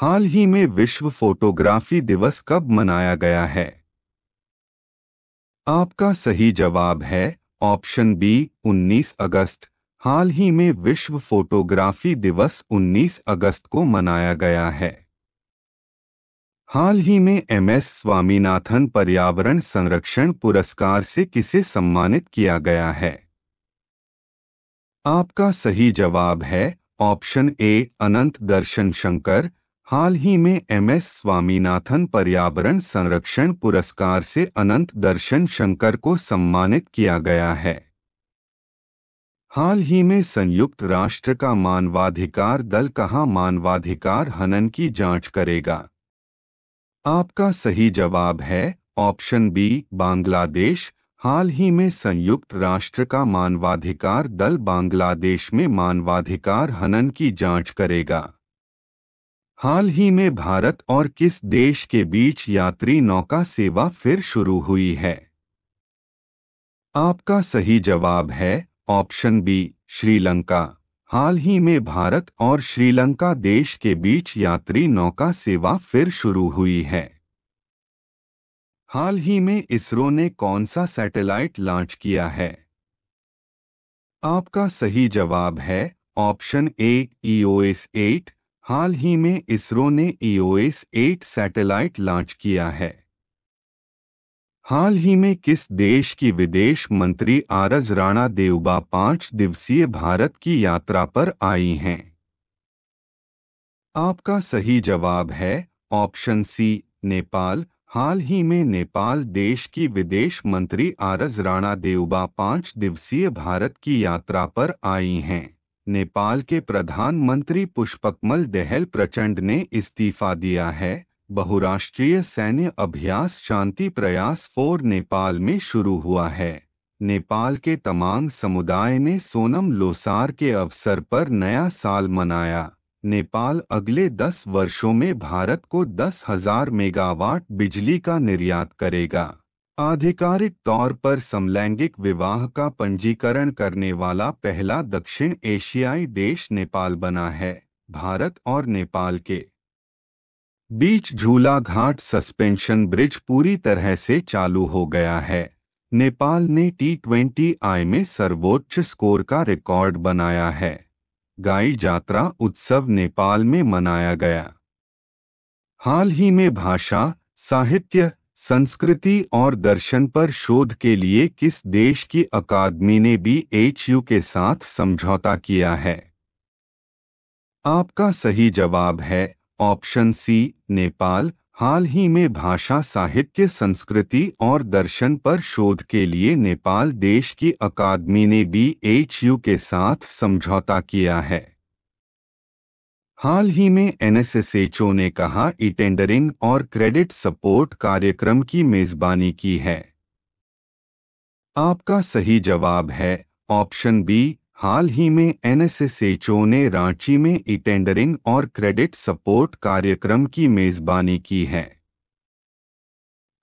हाल ही में विश्व फोटोग्राफी दिवस कब मनाया गया है? आपका सही जवाब है ऑप्शन बी 19 अगस्त। हाल ही में विश्व फोटोग्राफी दिवस 19 अगस्त को मनाया गया है। हाल ही में एमएस स्वामीनाथन पर्यावरण संरक्षण पुरस्कार से किसे सम्मानित किया गया है? आपका सही जवाब है ऑप्शन ए अनंत दर्शन शंकर। हाल ही में एमएस स्वामीनाथन पर्यावरण संरक्षण पुरस्कार से अनंत दर्शन शंकर को सम्मानित किया गया है। हाल ही में संयुक्त राष्ट्र का मानवाधिकार दल कहाँ मानवाधिकार हनन की जांच करेगा? आपका सही जवाब है ऑप्शन बी बांग्लादेश। हाल ही में संयुक्त राष्ट्र का मानवाधिकार दल बांग्लादेश में मानवाधिकार हनन की जांच करेगा। हाल ही में भारत और किस देश के बीच यात्री नौका सेवा फिर शुरू हुई है? आपका सही जवाब है ऑप्शन बी श्रीलंका। हाल ही में भारत और श्रीलंका देश के बीच यात्री नौका सेवा फिर शुरू हुई है। हाल ही में इसरो ने कौन सा सैटेलाइट लॉन्च किया है? आपका सही जवाब है ऑप्शन ए EOS 8। हाल ही में इसरो ने EOS 8 सैटेलाइट लॉन्च किया है। हाल ही में किस देश की विदेश मंत्री आरज राणा देउबा 5 दिवसीय भारत की यात्रा पर आई हैं? आपका सही जवाब है ऑप्शन सी नेपाल। हाल ही में नेपाल देश की विदेश मंत्री आरज राणा देउबा 5 दिवसीय भारत की यात्रा पर आई हैं। नेपाल के प्रधानमंत्री पुष्पकमल दहल प्रचंड ने इस्तीफा दिया है। बहुराष्ट्रीय सैन्य अभ्यास शांति प्रयास 4 नेपाल में शुरू हुआ है। नेपाल के तमांग समुदाय ने सोनम लोसार के अवसर पर नया साल मनाया। नेपाल अगले 10 वर्षों में भारत को 10,000 मेगावाट बिजली का निर्यात करेगा। आधिकारिक तौर पर समलैंगिक विवाह का पंजीकरण करने वाला पहला दक्षिण एशियाई देश नेपाल बना है। भारत और नेपाल के बीच झूला घाट सस्पेंशन ब्रिज पूरी तरह से चालू हो गया है। नेपाल ने T20I में सर्वोच्च स्कोर का रिकॉर्ड बनाया है। गाई जात्रा उत्सव नेपाल में मनाया गया। हाल ही में भाषा, साहित्य, संस्कृति और दर्शन पर शोध के लिए किस देश की अकादमी ने BHU के साथ समझौता किया है? आपका सही जवाब है ऑप्शन सी नेपाल। हाल ही में भाषा, साहित्य, संस्कृति और दर्शन पर शोध के लिए नेपाल देश की अकादमी ने BHU के साथ समझौता किया है। हाल ही में NSSHO ने कहा ई-टेंडरिंग और क्रेडिट सपोर्ट कार्यक्रम की मेजबानी की है। आपका सही जवाब है ऑप्शन बी। हाल ही में NSSHO ने रांची में ई-टेंडरिंग और क्रेडिट सपोर्ट कार्यक्रम की मेजबानी की है।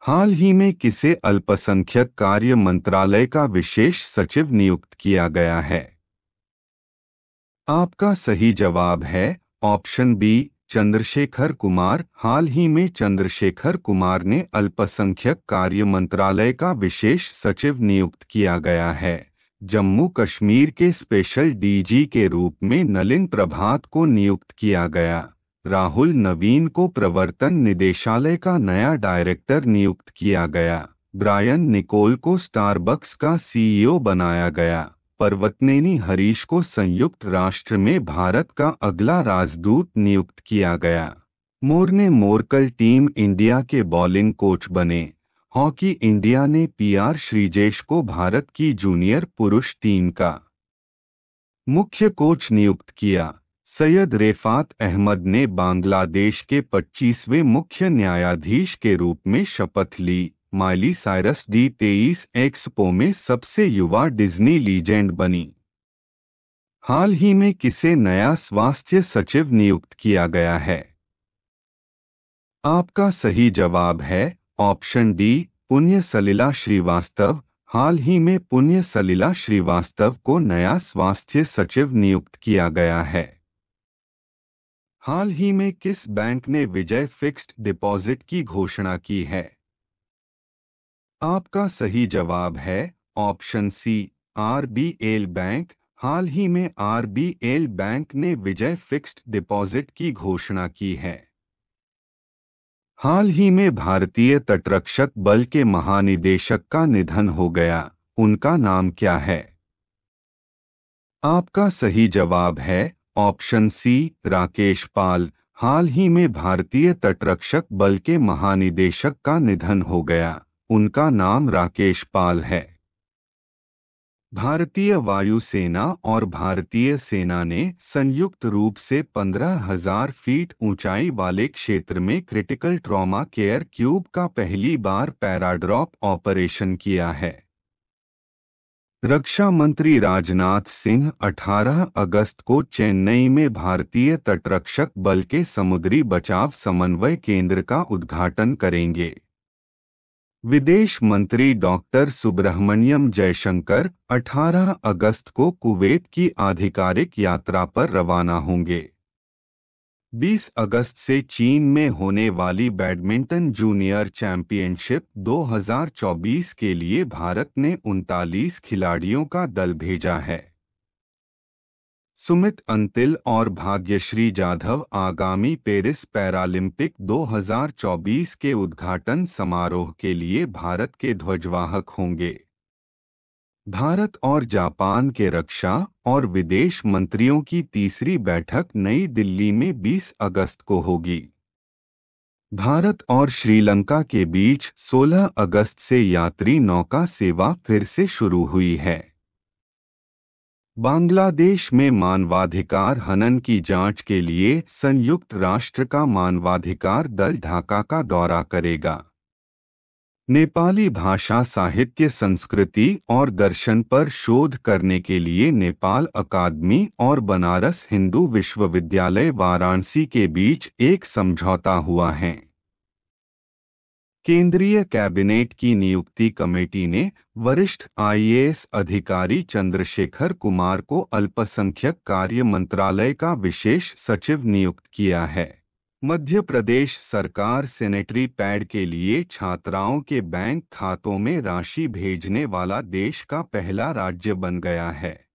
हाल ही में किसे अल्पसंख्यक कार्य मंत्रालय का विशेष सचिव नियुक्त किया गया है? आपका सही जवाब है ऑप्शन बी चंद्रशेखर कुमार। हाल ही में चंद्रशेखर कुमार ने अल्पसंख्यक कार्य मंत्रालय का विशेष सचिव नियुक्त किया गया है। जम्मू कश्मीर के स्पेशल DG के रूप में नलिन प्रभात को नियुक्त किया गया। राहुल नवीन को प्रवर्तन निदेशालय का नया डायरेक्टर नियुक्त किया गया। ब्रायन निकोल को स्टारबक्स का CEO बनाया गया। पर्वतनेनी हरीश को संयुक्त राष्ट्र में भारत का अगला राजदूत नियुक्त किया गया। मोरने मोरकल टीम इंडिया के बॉलिंग कोच बने। हॉकी इंडिया ने PR श्रीजेश को भारत की जूनियर पुरुष टीम का मुख्य कोच नियुक्त किया। सैयद रेफात अहमद ने बांग्लादेश के 25वें मुख्य न्यायाधीश के रूप में शपथ ली। माइली साइरस D23 एक्सपो में सबसे युवा डिज्नी लीजेंड बनी। हाल ही में किसे नया स्वास्थ्य सचिव नियुक्त किया गया है? आपका सही जवाब है ऑप्शन डी पुण्य सलिला श्रीवास्तव। हाल ही में पुण्य सलिला श्रीवास्तव को नया स्वास्थ्य सचिव नियुक्त किया गया है। हाल ही में किस बैंक ने विजय फिक्स्ड डिपॉजिट की घोषणा की है? आपका सही जवाब है ऑप्शन सी, आरबीएल बैंक। हाल ही में आरबीएल बैंक ने विजय फिक्स्ड डिपॉजिट की घोषणा की है। हाल ही में भारतीय तटरक्षक बल के महानिदेशक का निधन हो गया, उनका नाम क्या है? आपका सही जवाब है ऑप्शन सी, राकेश पाल। हाल ही में भारतीय तटरक्षक बल के महानिदेशक का निधन हो गया, उनका नाम राकेश पाल है। भारतीय वायुसेना और भारतीय सेना ने संयुक्त रूप से 15,000 फीट ऊंचाई वाले क्षेत्र में क्रिटिकल ट्रॉमा केयर क्यूब का पहली बार पैराड्रॉप ऑपरेशन किया है। रक्षा मंत्री राजनाथ सिंह 18 अगस्त को चेन्नई में भारतीय तटरक्षक बल के समुद्री बचाव समन्वय केंद्र का उद्घाटन करेंगे। विदेश मंत्री डॉक्टर सुब्रह्मण्यम जयशंकर 18 अगस्त को कुवैत की आधिकारिक यात्रा पर रवाना होंगे। 20 अगस्त से चीन में होने वाली बैडमिंटन जूनियर चैंपियनशिप 2024 के लिए भारत ने 39 खिलाड़ियों का दल भेजा है। सुमित अंतिल और भाग्यश्री जाधव आगामी पेरिस पैरालिम्पिक 2024 के उद्घाटन समारोह के लिए भारत के ध्वजवाहक होंगे। भारत और जापान के रक्षा और विदेश मंत्रियों की तीसरी बैठक नई दिल्ली में 20 अगस्त को होगी। भारत और श्रीलंका के बीच 16 अगस्त से यात्री नौका सेवा फिर से शुरू हुई है। बांग्लादेश में मानवाधिकार हनन की जांच के लिए संयुक्त राष्ट्र का मानवाधिकार दल ढाका का दौरा करेगा। नेपाली भाषा, साहित्य, संस्कृति और दर्शन पर शोध करने के लिए नेपाल अकादमी और बनारस हिंदू विश्वविद्यालय वाराणसी के बीच एक समझौता हुआ है। केंद्रीय कैबिनेट की नियुक्ति कमेटी ने वरिष्ठ आईएएस अधिकारी चंद्रशेखर कुमार को अल्पसंख्यक कार्य मंत्रालय का विशेष सचिव नियुक्त किया है। मध्य प्रदेश सरकार सैनिटरी पैड के लिए छात्राओं के बैंक खातों में राशि भेजने वाला देश का पहला राज्य बन गया है।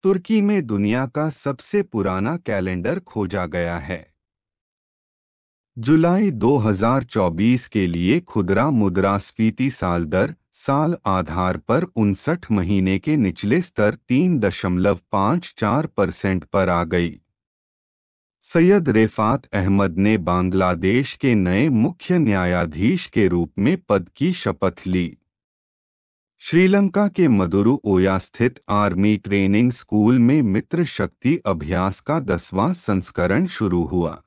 तुर्की में दुनिया का सबसे पुराना कैलेंडर खोजा गया है। जुलाई 2024 के लिए खुदरा मुद्रास्फीति साल दर साल आधार पर 59 महीने के निचले स्तर 3.54% पर आ गई। सैयद रिफात अहमद ने बांग्लादेश के नए मुख्य न्यायाधीश के रूप में पद की शपथ ली। श्रीलंका के मदुरु ओया स्थित आर्मी ट्रेनिंग स्कूल में मित्र शक्ति अभ्यास का 10वां संस्करण शुरू हुआ।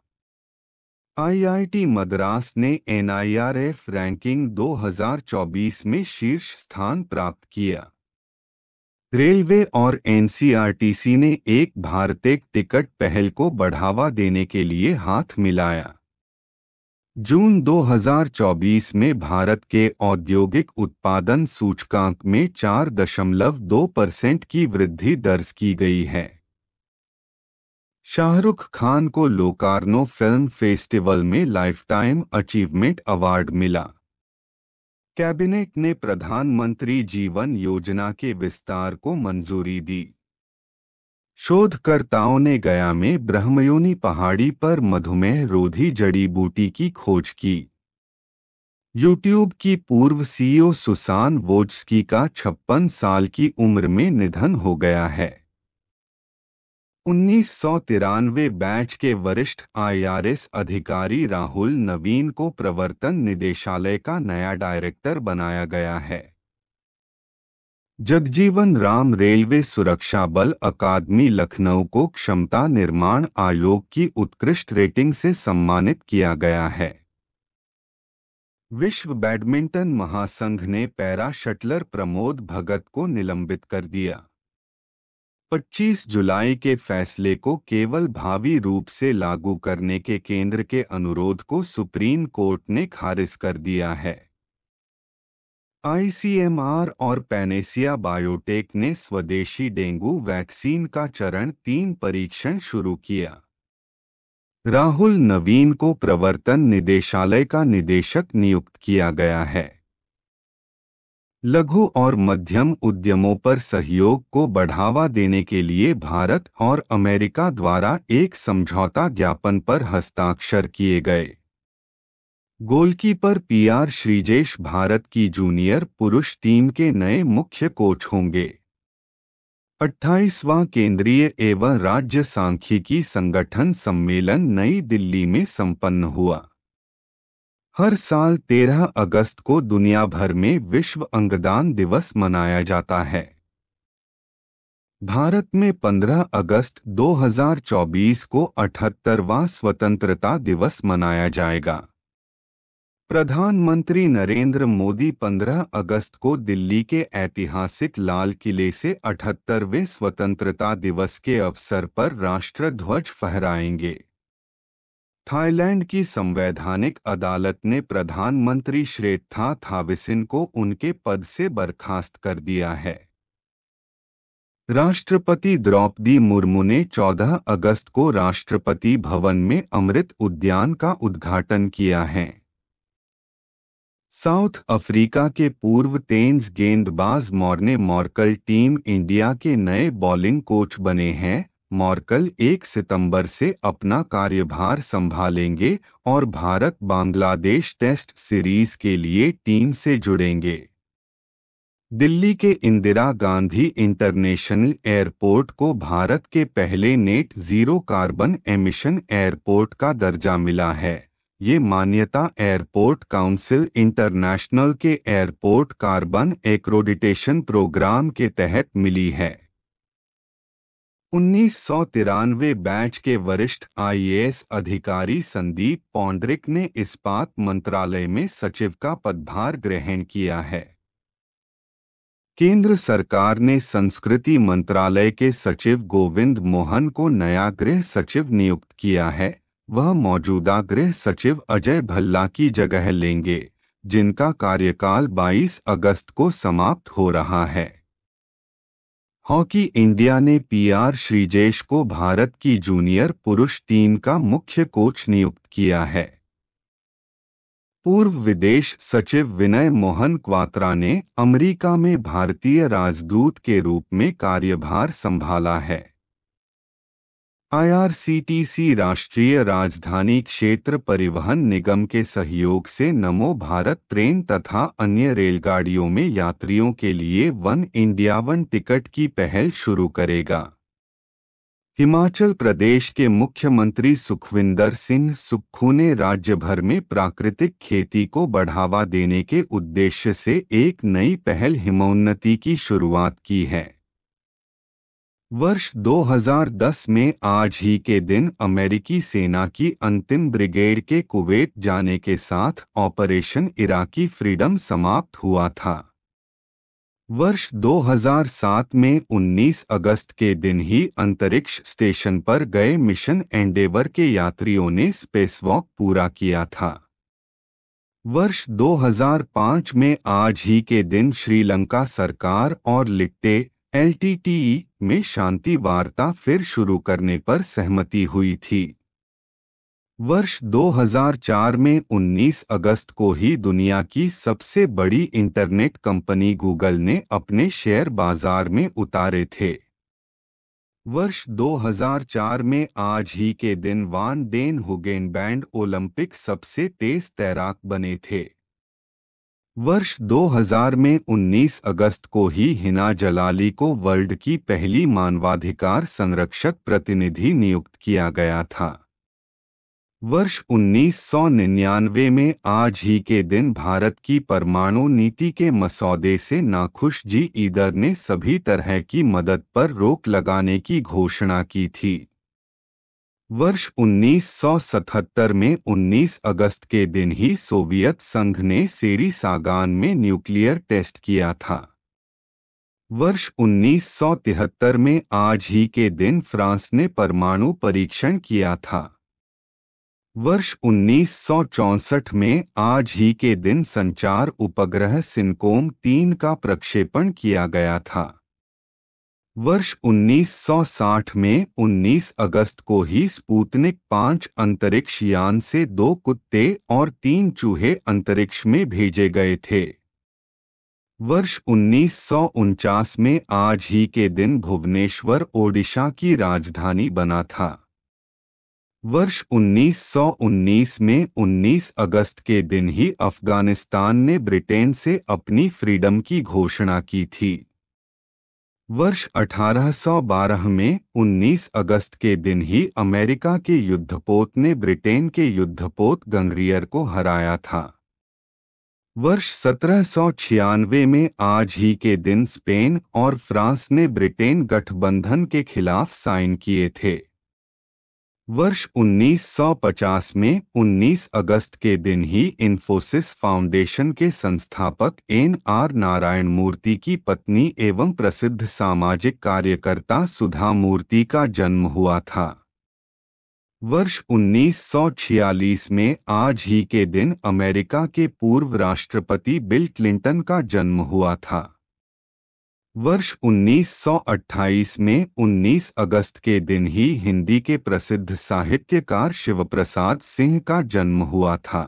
आईआईटी मद्रास ने एनआईआरएफ रैंकिंग 2024 में शीर्ष स्थान प्राप्त किया। रेलवे और एनसीआरटीसी ने एक भारत एक टिकट पहल को बढ़ावा देने के लिए हाथ मिलाया। जून 2024 में भारत के औद्योगिक उत्पादन सूचकांक में 4.2% की वृद्धि दर्ज की गई है। शाहरुख खान को लोकार्नो फिल्म फेस्टिवल में लाइफटाइम अचीवमेंट अवार्ड मिला। कैबिनेट ने प्रधानमंत्री जीवन योजना के विस्तार को मंजूरी दी। शोधकर्ताओं ने गया में ब्रह्मयोनी पहाड़ी पर मधुमेह रोधी जड़ी बूटी की खोज की। यूट्यूब की पूर्व सीईओ सुसान वोज्स्की का 56 साल की उम्र में निधन हो गया है। 1993 बैच के वरिष्ठ आईआरएस अधिकारी राहुल नवीन को प्रवर्तन निदेशालय का नया डायरेक्टर बनाया गया है। जगजीवन राम रेलवे सुरक्षा बल अकादमी लखनऊ को क्षमता निर्माण आयोग की उत्कृष्ट रेटिंग से सम्मानित किया गया है। विश्व बैडमिंटन महासंघ ने पैरा शटलर प्रमोद भगत को निलंबित कर दिया। 25 जुलाई के फैसले को केवल भावी रूप से लागू करने के केंद्र के अनुरोध को सुप्रीम कोर्ट ने खारिज कर दिया है। आईसीएमआर और पैनेसिया बायोटेक ने स्वदेशी डेंगू वैक्सीन का चरण 3 परीक्षण शुरू किया। राहुल नवीन को प्रवर्तन निदेशालय का निदेशक नियुक्त किया गया है। लघु और मध्यम उद्यमों पर सहयोग को बढ़ावा देने के लिए भारत और अमेरिका द्वारा एक समझौता ज्ञापन पर हस्ताक्षर किए गए। गोलकीपर पीआर श्रीजेश भारत की जूनियर पुरुष टीम के नए मुख्य कोच होंगे। 28वां केंद्रीय एवं राज्य सांख्यिकी संगठन सम्मेलन नई दिल्ली में संपन्न हुआ। हर साल 13 अगस्त को दुनिया भर में विश्व अंगदान दिवस मनाया जाता है। भारत में 15 अगस्त 2024 को 78वां स्वतंत्रता दिवस मनाया जाएगा। प्रधानमंत्री नरेंद्र मोदी 15 अगस्त को दिल्ली के ऐतिहासिक लाल किले से 78वें स्वतंत्रता दिवस के अवसर पर राष्ट्रध्वज फहराएंगे। थाईलैंड की संवैधानिक अदालत ने प्रधानमंत्री श्रेथा थाविसिन को उनके पद से बर्खास्त कर दिया है। राष्ट्रपति द्रौपदी मुर्मू ने 14 अगस्त को राष्ट्रपति भवन में अमृत उद्यान का उद्घाटन किया है। साउथ अफ्रीका के पूर्व तेज गेंदबाज मॉर्ने मॉर्कल टीम इंडिया के नए बॉलिंग कोच बने हैं। मॉर्कल 1 सितंबर से अपना कार्यभार संभालेंगे और भारत बांग्लादेश टेस्ट सीरीज के लिए टीम से जुड़ेंगे। दिल्ली के इंदिरा गांधी इंटरनेशनल एयरपोर्ट को भारत के पहले net zero carbon emission airport का दर्जा मिला है। ये मान्यता एयरपोर्ट काउंसिल इंटरनेशनल के एयरपोर्ट कार्बन एक्रोडिटेशन प्रोग्राम के तहत मिली है। 1993 बैच के वरिष्ठ आईएएस अधिकारी संदीप पौंडरिक ने इस्पात मंत्रालय में सचिव का पदभार ग्रहण किया है। केंद्र सरकार ने संस्कृति मंत्रालय के सचिव गोविंद मोहन को नया गृह सचिव नियुक्त किया है। वह मौजूदा गृह सचिव अजय भल्ला की जगह लेंगे, जिनका कार्यकाल 22 अगस्त को समाप्त हो रहा है। हॉकी इंडिया ने पीआर श्रीजेश को भारत की जूनियर पुरुष टीम का मुख्य कोच नियुक्त किया है। पूर्व विदेश सचिव विनय मोहन क्वात्रा ने अमेरिका में भारतीय राजदूत के रूप में कार्यभार संभाला है। आईआरसीटीसी राष्ट्रीय राजधानी क्षेत्र परिवहन निगम के सहयोग से नमो भारत ट्रेन तथा अन्य रेलगाड़ियों में यात्रियों के लिए वन इंडिया वन टिकट की पहल शुरू करेगा। हिमाचल प्रदेश के मुख्यमंत्री सुखविंदर सिंह सुक्खू ने राज्य भर में प्राकृतिक खेती को बढ़ावा देने के उद्देश्य से एक नई पहल हिमोन्नति की शुरुआत की है। वर्ष 2010 में आज ही के दिन अमेरिकी सेना की अंतिम ब्रिगेड के कुवैत जाने के साथ ऑपरेशन इराकी फ्रीडम समाप्त हुआ था। वर्ष 2007 में 19 अगस्त के दिन ही अंतरिक्ष स्टेशन पर गए मिशन एंडेवर के यात्रियों ने स्पेसवॉक पूरा किया था। वर्ष 2005 में आज ही के दिन श्रीलंका सरकार और लिट्टे एलटीटीई में शांति वार्ता फिर शुरू करने पर सहमति हुई थी। वर्ष 2004 में 19 अगस्त को ही दुनिया की सबसे बड़ी इंटरनेट कंपनी गूगल ने अपने शेयर बाजार में उतारे थे। वर्ष 2004 में आज ही के दिन वान डेन हुगेनबैंड ओलंपिक सबसे तेज तैराक बने थे। वर्ष 2000 में 19 अगस्त को ही हिना जलाली को वर्ल्ड की पहली मानवाधिकार संरक्षक प्रतिनिधि नियुक्त किया गया था। वर्ष 1999 में आज ही के दिन भारत की परमाणु नीति के मसौदे से नाखुश जी ईदर ने सभी तरह की मदद पर रोक लगाने की घोषणा की थी। वर्ष 1977 में 19 अगस्त के दिन ही सोवियत संघ ने सेरी सागान में न्यूक्लियर टेस्ट किया था। वर्ष 1973 में आज ही के दिन फ्रांस ने परमाणु परीक्षण किया था। वर्ष 1964 में आज ही के दिन संचार उपग्रह सिनकोम 3 का प्रक्षेपण किया गया था। वर्ष 1960 में 19 अगस्त को ही स्पुतनिक 5 अंतरिक्ष यान से 2 कुत्ते और 3 चूहे अंतरिक्ष में भेजे गए थे। वर्ष 1949 में आज ही के दिन भुवनेश्वर ओडिशा की राजधानी बना था। वर्ष 1919 में 19 अगस्त के दिन ही अफगानिस्तान ने ब्रिटेन से अपनी फ्रीडम की घोषणा की थी। वर्ष 1812 में 19 अगस्त के दिन ही अमेरिका के युद्धपोत ने ब्रिटेन के युद्धपोत गंगरियर को हराया था। वर्ष 1796 में आज ही के दिन स्पेन और फ्रांस ने ब्रिटेन गठबंधन के खिलाफ साइन किए थे। वर्ष 1950 में 19 अगस्त के दिन ही इन्फोसिस फाउंडेशन के संस्थापक N.R. नारायण मूर्ति की पत्नी एवं प्रसिद्ध सामाजिक कार्यकर्ता सुधा मूर्ति का जन्म हुआ था। वर्ष 1946 में आज ही के दिन अमेरिका के पूर्व राष्ट्रपति बिल क्लिंटन का जन्म हुआ था। वर्ष 1928 में 19 अगस्त के दिन ही हिंदी के प्रसिद्ध साहित्यकार शिवप्रसाद सिंह का जन्म हुआ था।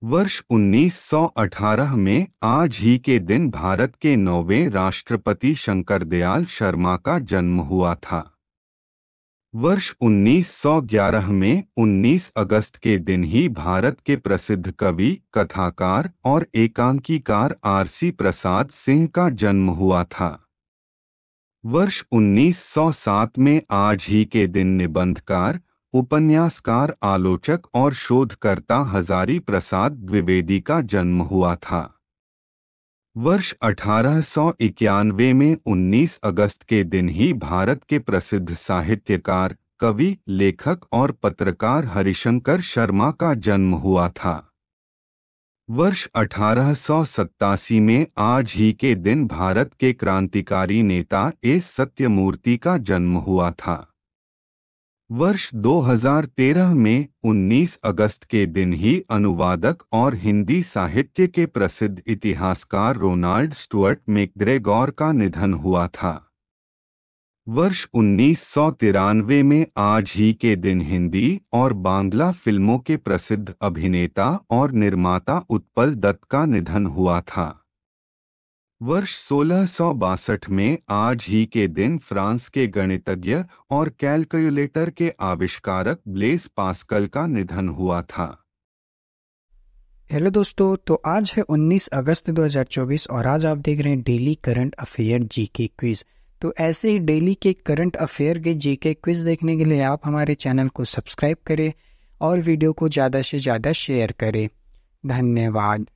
वर्ष 1918 में आज ही के दिन भारत के 9वें राष्ट्रपति शंकरदयाल शर्मा का जन्म हुआ था। वर्ष 1911 में 19 अगस्त के दिन ही भारत के प्रसिद्ध कवि, कथाकार और एकांकीकार R.C. प्रसाद सिंह का जन्म हुआ था। वर्ष 1907 में आज ही के दिन निबंधकार, उपन्यासकार, आलोचक और शोधकर्ता हजारी प्रसाद द्विवेदी का जन्म हुआ था। वर्ष 1891 में 19 अगस्त के दिन ही भारत के प्रसिद्ध साहित्यकार, कवि, लेखक और पत्रकार हरिशंकर शर्मा का जन्म हुआ था। वर्ष 1887 में आज ही के दिन भारत के क्रांतिकारी नेता एस सत्यमूर्ति का जन्म हुआ था। वर्ष 2013 में 19 अगस्त के दिन ही अनुवादक और हिंदी साहित्य के प्रसिद्ध इतिहासकार रोनाल्ड स्टुअर्ट मैकग्रेगोर का निधन हुआ था। वर्ष 1993 में आज ही के दिन हिंदी और बांग्ला फिल्मों के प्रसिद्ध अभिनेता और निर्माता उत्पल दत्त का निधन हुआ था। वर्ष 1662 में आज ही के दिन फ्रांस के गणितज्ञ और कैलकुलेटर के आविष्कारक ब्लेस पास्कल का निधन हुआ था। हेलो दोस्तों, तो आज है 19 अगस्त 2024 और आज आप देख रहे हैं daily current affair GK quiz. तो ऐसे ही डेली के करंट अफेयर के जीके क्विज देखने के लिए आप हमारे चैनल को सब्सक्राइब करें और वीडियो को ज़्यादा से ज़्यादा शेयर करें। धन्यवाद।